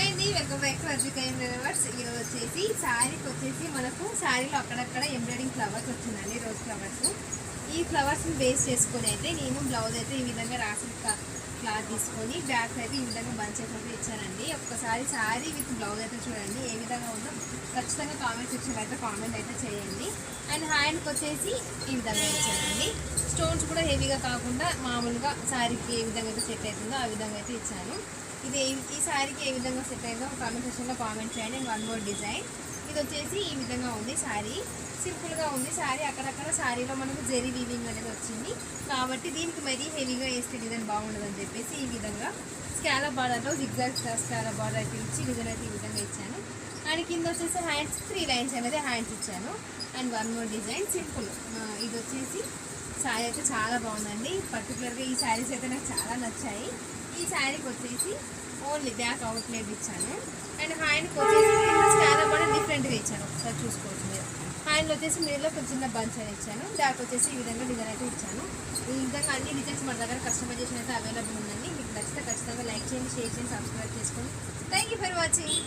Hi అండి, welcome back to Advika embroiders. ఈరోజు వచ్చేసి శారీకి వచ్చేసి మనకు శారీలో అక్కడక్కడ ఎంబ్రాయిడింగ్ ఫ్లవర్స్ వచ్చిందండి, రోజ్ ఫ్లవర్స్. ఈ ఫ్లవర్స్ని బేస్ చేసుకొని అయితే నేను బ్లౌజ్ అయితే ఈ విధంగా రాసి క్లాత్ తీసుకొని బ్యాక్ అయితే ఈ విధంగా బంచెస్ అయితే ఇచ్చానండి. ఒక్కసారి శారీ విత్ బ్లౌజ్ అయితే చూడండి ఏ విధంగా ఉందో ఖచ్చితంగా కామెంట్ సెక్షన్ అయితే కామెంట్ అయితే చేయండి. అండ్ హ్యాండ్కి వచ్చేసి ఈ విధంగా ఇచ్చానండి. స్టోన్స్ కూడా హెవీగా కాకుండా మామూలుగా శారీకి ఏ విధంగా అయితే సెట్ అవుతుందో ఆ విధంగా అయితే ఇచ్చాను. ఇది ఈ శారీకి ఏ విధంగా సెట్ అయిందో కామెంట్ సెక్షన్లో కామెంట్ చేయండి. అండ్ వన్ మోర్ డిజైన్, ఇది వచ్చేసి ఈ విధంగా ఉంది. శారీ సింపుల్గా ఉంది. శారీ అక్కడక్కడ శారీలో మనకు జెరీ వీవింగ్ అనేది వచ్చింది కాబట్టి దీనికి మరీ హెవీగా వేస్తే డిజైన్ బాగుండదని చెప్పేసి ఈ విధంగా స్కాలప్ బార్డర్లో జిగ్జాగ్ స్కాలప్ బార్డర్ అయితే ఇచ్చి డిజైన్ అయితే ఈ విధంగా ఇచ్చాను. అండ్ కింద వచ్చేసి హ్యాండ్స్ 3 లైన్స్ అనేది హ్యాండ్స్ ఇచ్చాను. And one more design simple. ఇది వచ్చేసి శారీ అయితే చాలా బాగుందండి. పర్టికులర్గా ఈ శారీస్ అయితే నాకు చాలా నచ్చాయి. ఈ శారీకి వచ్చేసి ఓన్లీ బ్యాక్ అవుట్లెట్ ఇచ్చాను. అండ్ హ్యాండ్కి వచ్చేసి స్కాలప్ బార్డర్ డిఫరెంట్గా ఇచ్చాను, ఒకసారి చూసుకోవచ్చు మీరు. హ్యాండ్ వచ్చేసి మీరులో కొంచెం చిన్న బంచ్ అని ఇచ్చాను. బ్యాక్ వచ్చేసి ఈ విధంగా డిజైన్ అయితే ఇచ్చాను. ఈ విధంగా అన్ని డిజైన్స్ మన దగ్గర కస్టమైజేషన్ అయితే అవైలబుల్ ఉందండి. మీకు నచ్చితే ఖచ్చితంగా లైక్ చేయండి, షేర్ చేయండి, సబ్స్క్రైబ్ చేసుకోండి. Thank you for watching.